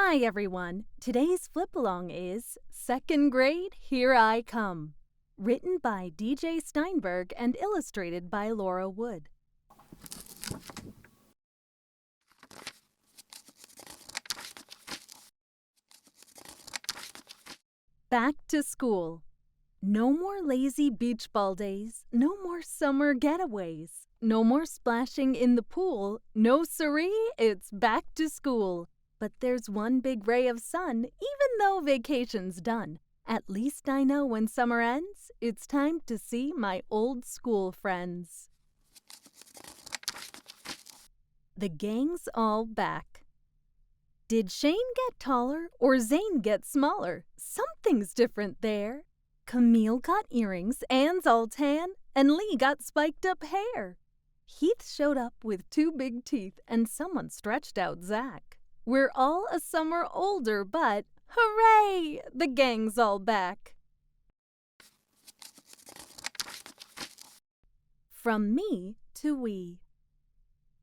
Hi everyone! Today's flip-along is Second Grade, Here I Come, written by DJ Steinberg and illustrated by Laura Wood. Back to school. No more lazy beach ball days, no more summer getaways, no more splashing in the pool, no siree, it's back to school. But there's one big ray of sun, even though vacation's done. At least I know when summer ends, it's time to see my old school friends. The gang's all back. Did Shane get taller or Zane get smaller? Something's different there. Camille got earrings, Anne's all tan, and Lee got spiked up hair. Heath showed up with two big teeth, and someone stretched out Zach. We're all a summer older, but hooray! The gang's all back. From me to we.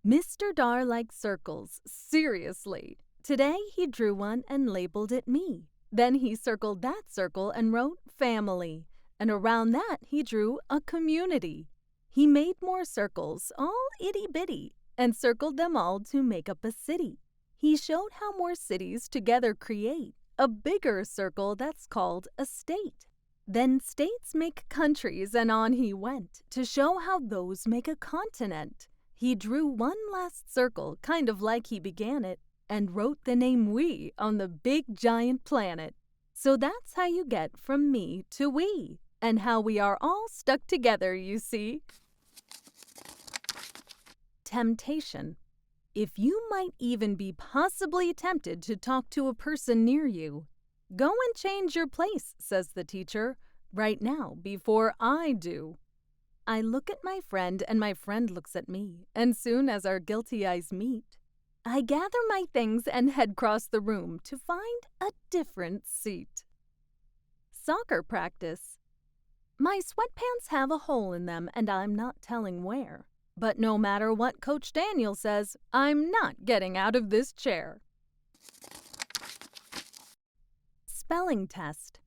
Mr. Dar likes circles, seriously. Today he drew one and labeled it me. Then he circled that circle and wrote family. And around that he drew a community. He made more circles, all itty-bitty, and circled them all to make up a city. He showed how more cities together create a bigger circle that's called a state. Then states make countries, and on he went to show how those make a continent. He drew one last circle, kind of like he began it, and wrote the name we on the big giant planet. So that's how you get from me to we, and how we are all stuck together, you see. Temptation. If you might even be possibly tempted to talk to a person near you, go and change your place, says the teacher, right now before I do. I look at my friend and my friend looks at me, and soon as our guilty eyes meet, I gather my things and head across the room to find a different seat. Soccer practice. My sweatpants have a hole in them and I'm not telling where. But no matter what Coach Daniel says, I'm not getting out of this chair. Spelling test.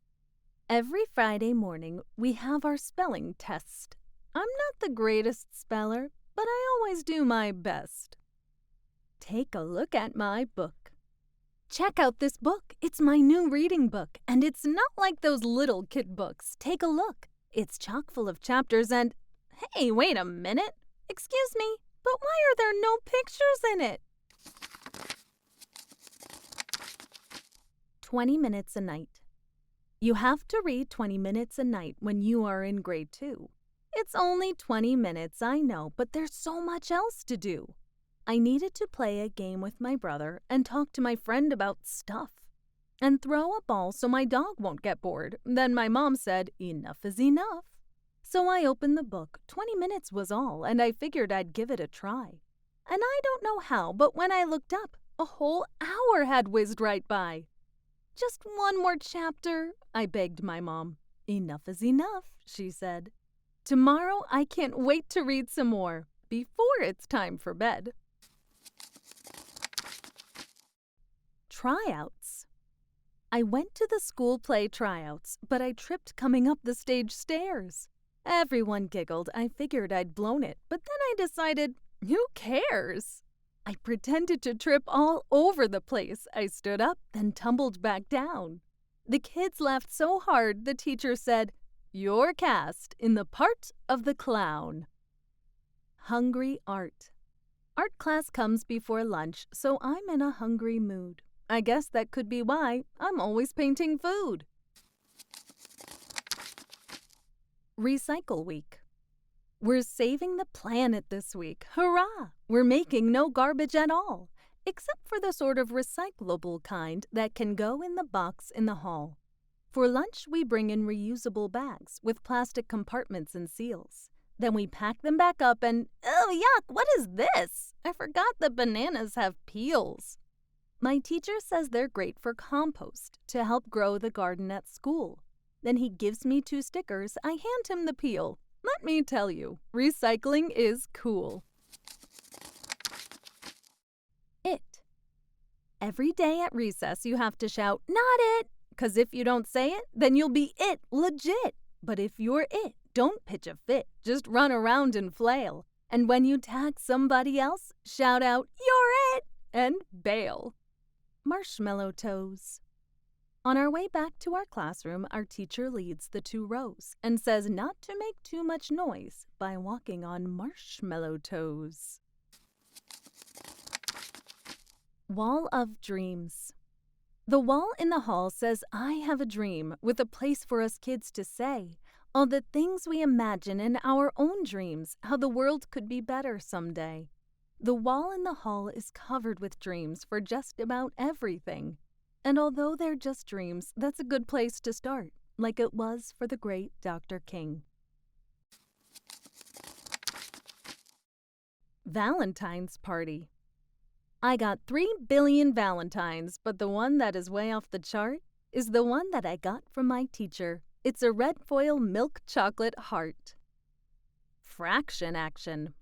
Every Friday morning, we have our spelling test. I'm not the greatest speller, but I always do my best. Take a look at my book. Check out this book. It's my new reading book, and it's not like those little kid books. Take a look. It's chock full of chapters and... Hey, wait a minute. Excuse me, but why are there no pictures in it? 20 minutes a night. You have to read 20 minutes a night when you are in grade 2. It's only 20 minutes, I know, but there's so much else to do. I needed to play a game with my brother and talk to my friend about stuff. And throw a ball so my dog won't get bored. Then my mom said, enough is enough. So I opened the book. 20 minutes was all, and I figured I'd give it a try. And I don't know how, but when I looked up, a whole hour had whizzed right by. Just one more chapter, I begged my mom. Enough is enough, she said. Tomorrow I can't wait to read some more, before it's time for bed. Tryouts. I went to the school play tryouts, but I tripped coming up the stage stairs. Everyone giggled. I figured I'd blown it, but then I decided, who cares? I pretended to trip all over the place. I stood up, then tumbled back down. The kids laughed so hard, the teacher said, "You're cast in the part of the clown." Hungry art. Art class comes before lunch, so I'm in a hungry mood. I guess that could be why I'm always painting food. Recycle Week. We're saving the planet this week. Hurrah! We're making no garbage at all, except for the sort of recyclable kind that can go in the box in the hall. For lunch, we bring in reusable bags with plastic compartments and seals. Then we pack them back up and, oh yuck, what is this? I forgot that bananas have peels. My teacher says they're great for compost to help grow the garden at school. Then he gives me 2 stickers. I hand him the peel. Let me tell you, recycling is cool. It. Every day at recess you have to shout, "Not it!" 'Cause if you don't say it, then you'll be it legit. But if you're it, don't pitch a fit, just run around and flail. And when you tag somebody else, shout out, "You're it!" and bail. Marshmallow Toes. On our way back to our classroom, our teacher leads the 2 rows and says not to make too much noise by walking on marshmallow toes. Wall of Dreams. The wall in the hall says, "I have a dream," with a place for us kids to say all the things we imagine in our own dreams, how the world could be better someday. The wall in the hall is covered with dreams for just about everything. And although they're just dreams, that's a good place to start, like it was for the great Dr. King. Valentine's Party. I got 3 billion Valentines, but the one that is way off the chart is the one that I got from my teacher. It's a red foil milk chocolate heart. Fraction Action.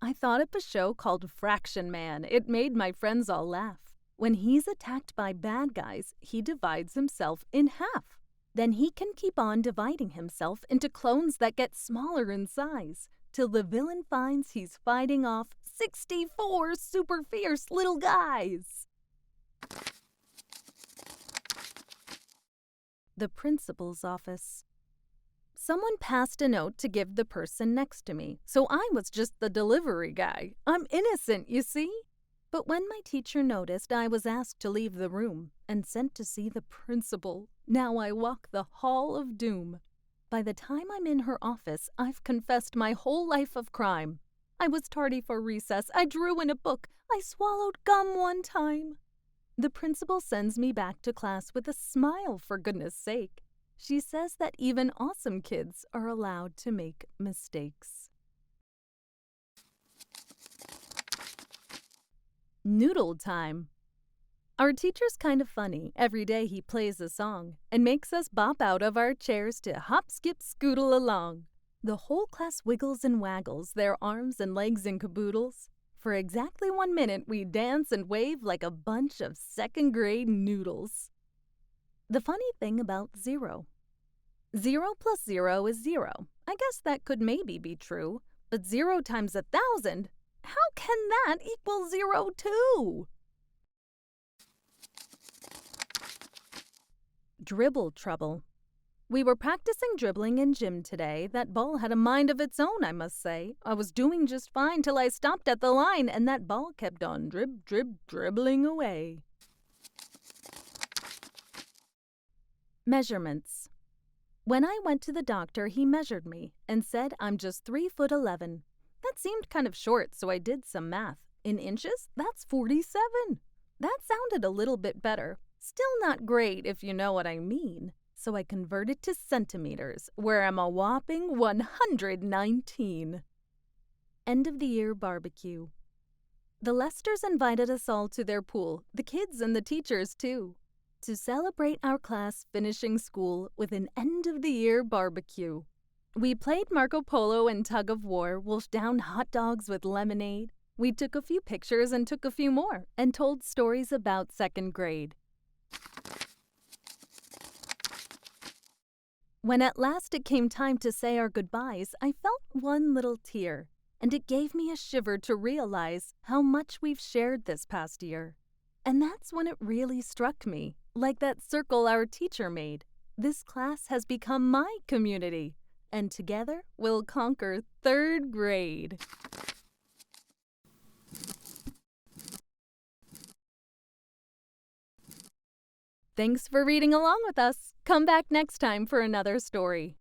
I thought up a show called Fraction Man. It made my friends all laugh. When he's attacked by bad guys, he divides himself in half. Then he can keep on dividing himself into clones that get smaller in size, till the villain finds he's fighting off 64 super fierce little guys. The principal's office. Someone passed a note to give the person next to me, so I was just the delivery guy. I'm innocent, you see? But when my teacher noticed, I was asked to leave the room and sent to see the principal. Now I walk the hall of doom. By the time I'm in her office, I've confessed my whole life of crime. I was tardy for recess. I drew in a book. I swallowed gum one time. The principal sends me back to class with a smile, for goodness sake. She says that even awesome kids are allowed to make mistakes. Noodle Time. Our teacher's kind of funny. Every day he plays a song and makes us bop out of our chairs to hop, skip, scootle along. The whole class wiggles and waggles their arms and legs and caboodles. For exactly 1 minute, we dance and wave like a bunch of second-grade noodles. The funny thing about 0. 0 plus 0 is 0. I guess that could maybe be true, but 0 times 1,000? How can that equal 0 too? Dribble Trouble. We were practicing dribbling in gym today. That ball had a mind of its own, I must say. I was doing just fine till I stopped at the line, and that ball kept on dribbling away. Measurements. When I went to the doctor, he measured me and said I'm just 3'11". That seemed kind of short, so I did some math. In inches, that's 47. That sounded a little bit better. Still not great, if you know what I mean. So I converted to centimeters, where I'm a whopping 119. End of the year barbecue. The Lesters invited us all to their pool, the kids and the teachers too, to celebrate our class finishing school with an end of the year barbecue. We played Marco Polo and tug of war, wolfed down hot dogs with lemonade. We took a few pictures and took a few more, and told stories about second grade. When at last it came time to say our goodbyes, I felt one little tear, and it gave me a shiver to realize how much we've shared this past year. And that's when it really struck me, like that circle our teacher made. This class has become my community, and together we'll conquer third grade. Thanks for reading along with us. Come back next time for another story.